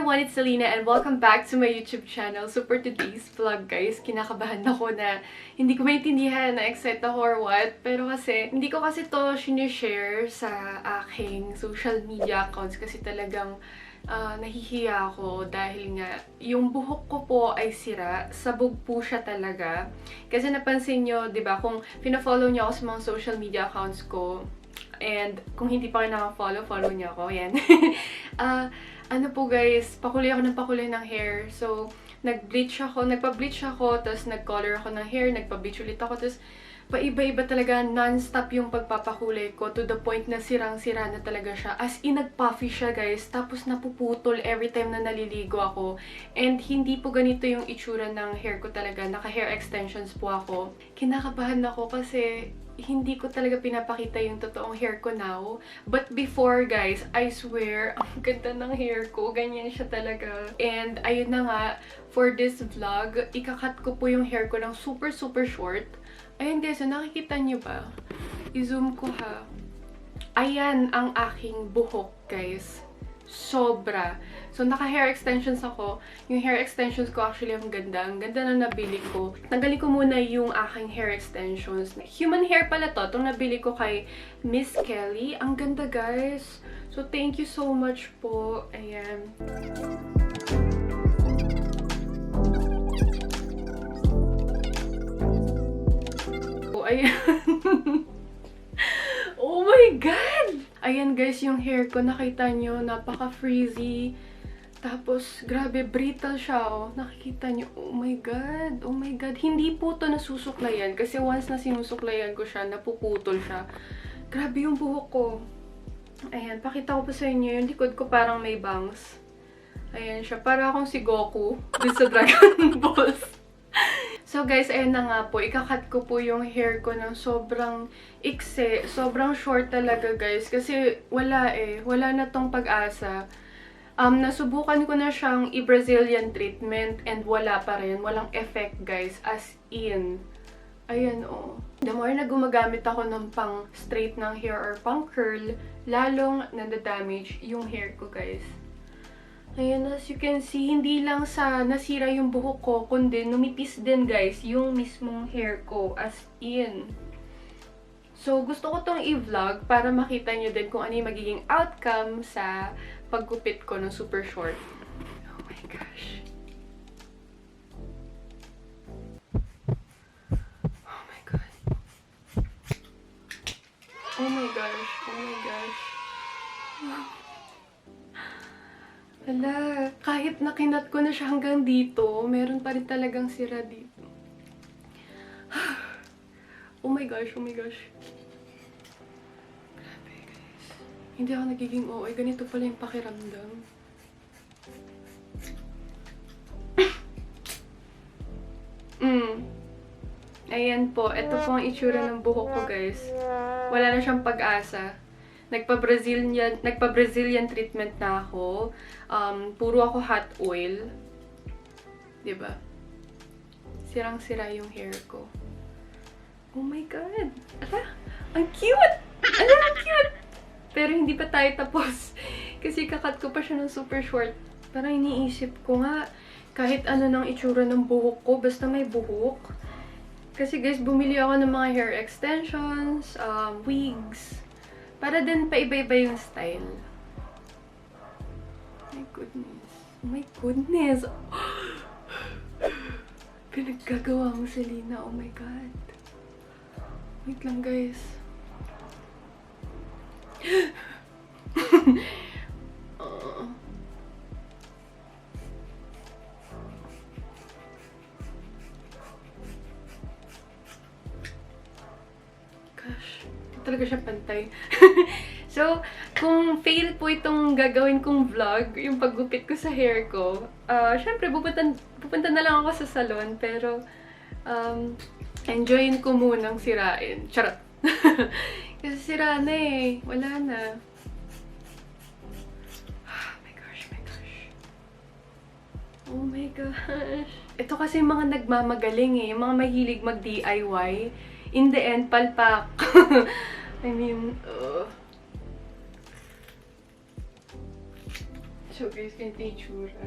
everyone, it's Selina and welcome back to my YouTube channel. So for today's vlog guys, kinakabahan ako na hindi ko maintindihan na excited ako or what. Pero kasi, hindi ko kasi to sinishare sa aking social media accounts kasi talagang nahihiya ako dahil nga yung buhok ko po ay sira. Sabog po siya talaga. Kasi napansin nyo, di ba, kung pina-follow nyo ako sa mga social media accounts ko, and kung hindi pa kayo naka-follow, follow niyo ako. Yan. Ano po guys, pakulay ako ng hair. So, nag-bleach ako, nagpa-bleach ako, tapos nag-color ako ng hair, nagpa-bleach ulit ako, tapos paiba-iba talaga, non-stop yung pagpapakulay ko to the point na sirang-sira na talaga siya. As in, nag-puffy siya guys, tapos napuputol every time na naliligo ako. And hindi po ganito yung itsura ng hair ko talaga, naka-hair extensions po ako. Kinakabahan ako kasi hindi ko talaga pinapakita yung totoong hair ko now. But before, guys, I swear, ang ganda ng hair ko. Ganyan siya talaga. And ayun na nga, for this vlog, ikakat ko po yung hair ko ng super short. Ayun guys, so nakikita niyo ba? I-zoom ko ha. Ayan ang aking buhok, guys. Sobra. So, naka-hair extensions ako. Yung hair extensions ko actually ang ganda. Ang ganda na nabili ko. Tanggalin ko muna yung aking hair extensions. Human hair pala to. Itong nabili ko kay Miss Kelly. Ang ganda, guys. So, thank you so much po. Ayan. Oh, ayan. Oh my God! Ayan guys, yung hair ko, nakita nyo, napaka-frizzy. Tapos, grabe, brittle siya, oh. Nakikita nyo, oh my God, oh my God. Hindi po to nasusuklayan kasi once na sinusuklayan ko siya, napuputol siya. Grabe yung buhok ko. Ayan, pakita ko pa sa inyo, yung likod ko parang may bangs. Ayan siya, para akong si Goku dun sa Dragon Balls. So guys, ayun na nga po, ikakat ko po yung hair ko ng sobrang ikse, sobrang short talaga guys, kasi wala na tong pag-asa. Nasubukan ko na siyang i-Brazilian treatment and wala pa rin, walang effect guys, as in. Ayan oh. The more na gumagamit ako ng pang straight ng hair or pang curl, lalong nanda-damage yung hair ko guys. Ayan, as you can see, hindi lang sa nasira yung buhok ko, kundi numipis din guys yung mismong hair ko, as in. So, gusto ko tong i-vlog para makita nyo din kung ano yung magiging outcome sa paggupit ko ng super short. Oh my gosh. Oh my God. Oh my gosh. Oh my gosh. Hala, kahit nakinat ko na siya hanggang dito, meron pa rin talagang sira dito. Oh my gosh, oh my gosh. Grabe guys. Hindi ako nagiging OA, ganito pala yung pakiramdam. Ayan po, ito po ang itsura ng buhok ko guys. Wala na siyang pag-asa. Nagpa-Brazilian treatment na ako. Puro ako hot oil. Diba? Sirang-sira yung hair ko. Oh my God! Ala! Ang cute! Ala! Ang cute! Pero hindi pa tayo tapos. Kasi kakat ko pa siya ng super short. Parang iniisip ko nga, kahit ano ng itsura ng buhok ko, basta may buhok. Kasi guys, bumili ako ng mga hair extensions, wigs, para din paiba-iba yung style. My goodness. Oh my goodness. Pinaggagawa mo, Selina. Oh my God. Wait lang, guys. Gosh. Talaga siya pantay. So, kung fail po itong gagawin kong vlog, yung paggupit ko sa hair ko, syempre, pupunta na lang ako sa salon, pero, enjoyin ko munang sirain. Charot! Kasi sira na eh. Wala na. Oh my gosh, my gosh. Oh my gosh. Ito kasi yung mga nagmamagaling eh. Yung mga mahilig mag-DIY. In the end, palpak. I mean, So guys, ganito yung tsura.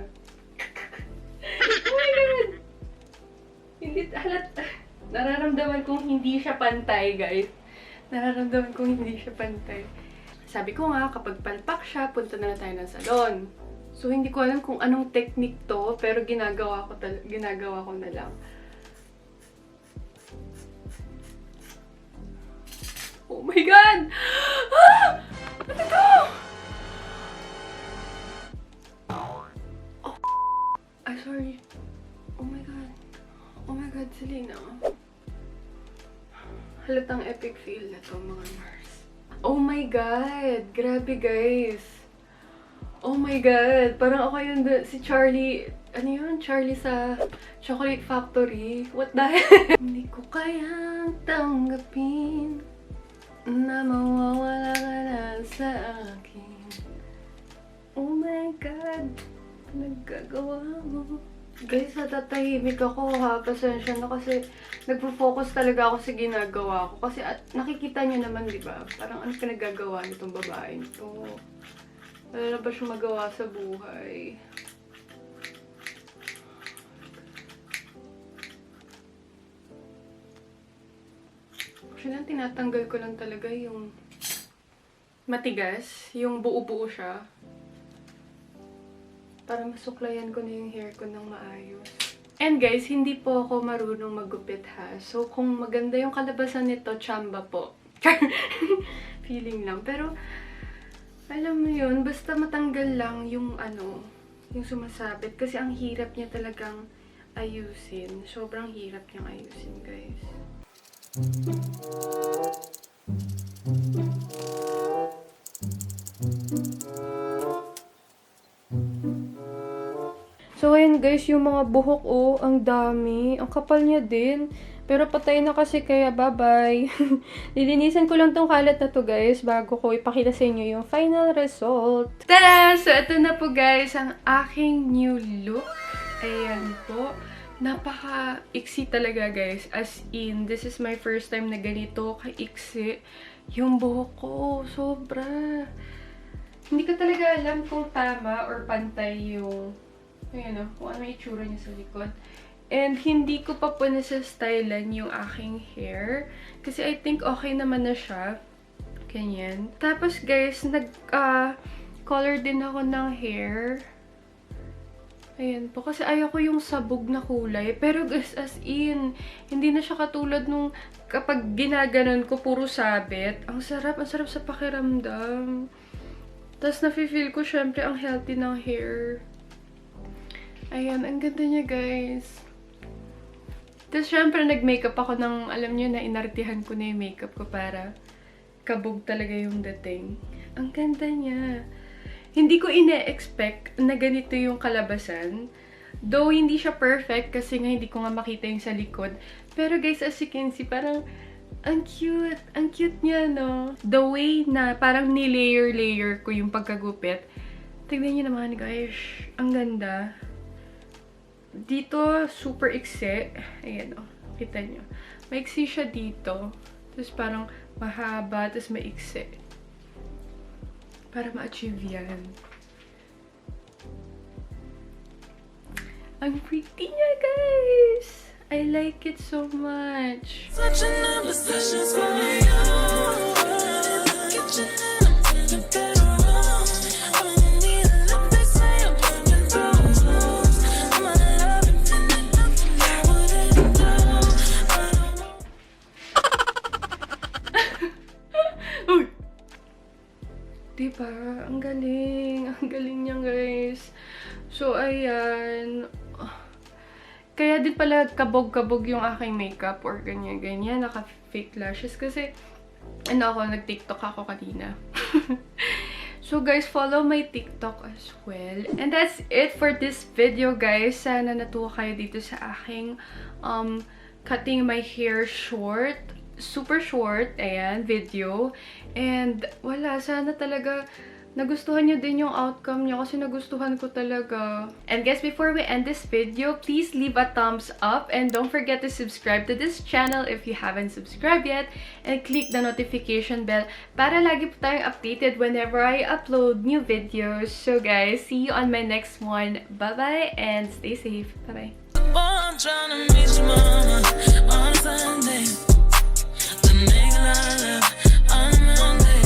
Oh my God! Hindi halata. Nararamdaman kong hindi siya pantay, guys. Nararamdaman kong hindi siya pantay. Sabi ko nga, kapag palpak siya, punta na tayo ng salon. So, hindi ko alam kung anong technique to, pero ginagawa ko na lang. Oh my God! Ah! Ano to? Oh. Ah, sorry. Oh my God. Oh my God, Selina. Halatang epic fail na to, mga Mars. Oh my God! Grabe, guys. Oh my God! Parang ako yun, si Charlie, ano yun? Charlie sa Chocolate Factory. What the heck? Hindi ko kayang tanggapin na mawawala ka na sa akin. Oh my God! Nagagawa mo. Guys, natatahimik ako ha. Pasensya na kasi nagpo-focus talaga ako sa ginagawa ko. Kasi nakikita niyo naman, di ba? Parang ano pinagagawa nitong babaeng to. Wala na ba siya magawa sa buhay? Actually, tinatanggal ko lang talaga yung matigas. Yung buo-buo siya. Para masuklayan ko na yung hair ko ng maayos. And guys, hindi po ako marunong maggupit ha. So, kung maganda yung kalabasan nito, tsamba po. Feeling lang. Pero, alam mo yun, basta matanggal lang yung ano, yung sumasabit. Kasi ang hirap niya talagang ayusin. Sobrang hirap niyang ayusin, guys. So, ayun guys, yung mga buhok, oh, ang dami. Ang kapal niya din. Pero patay na kasi, kaya bye-bye. Lilinisan ko lang tong kalat na to, guys, bago ko ipakita sa inyo yung final result. Tada! So, ito na po, guys, ang aking new look. Ayan po. Napaka-iksi talaga, guys. As in, this is my first time na ganito ka-iksi. Yung buhok ko, sobra. Hindi ko talaga alam kung tama or pantay yung ayan o, kung ano yung itsura niya sa likod. And hindi ko pa po nasa-stylan yung aking hair. Kasi I think okay naman na siya. Ganyan. Tapos guys, nag-color din ako ng hair. Ayan po. Kasi ayoko yung sabog na kulay. Pero guys, as in, hindi na siya katulad nung kapag ginaganon ko, puro sabit. Ang sarap sa pakiramdam. Tapos nafe-feel ko syempre ang healthy ng hair. Ayan, ang ganda niya, guys. Tapos, syempre, nag-makeup ako ng, alam niyo na, inartihan ko na yung makeup ko para kabog talaga yung dating. Ang ganda niya. Hindi ko ine-expect na ganito yung kalabasan. Though, hindi siya perfect kasi nga hindi ko nga makita yung sa likod. Pero, guys, as you can see, parang, ang cute. Ang cute niya, no? The way na parang ni-layer-layer ko yung pagkagupit. Tignan niyo naman, guys. Ang ganda. Dito, super iksi. Ayan, oh. Kita nyo. Maiksi siya dito. Tapos parang mahaba, tapos maiksi. Para ma-achieve yan. Ang pretty niya, guys! I like it so much. Such an obsession for you. Diba? Ang galing. Ang galing niya, guys. So, ayan. Kaya din pala kabog-kabog yung aking makeup or ganyan-ganyan. Naka-fake lashes. Kasi, ano ako, nag-TikTok ako kanina. So, guys, follow my TikTok as well. And that's it for this video, guys. Sana natuwa kayo dito sa aking cutting my hair short. Super short, ayan, video. And wala, sana talaga nagustuhan niyo din yung outcome niya kasi nagustuhan ko talaga. And guys, before we end this video, please leave a thumbs up and don't forget to subscribe to this channel if you haven't subscribed yet, and click the notification bell para lagi po tayong updated whenever I upload new videos. So guys, see you on my next one. Bye-bye and stay safe. Bye-bye.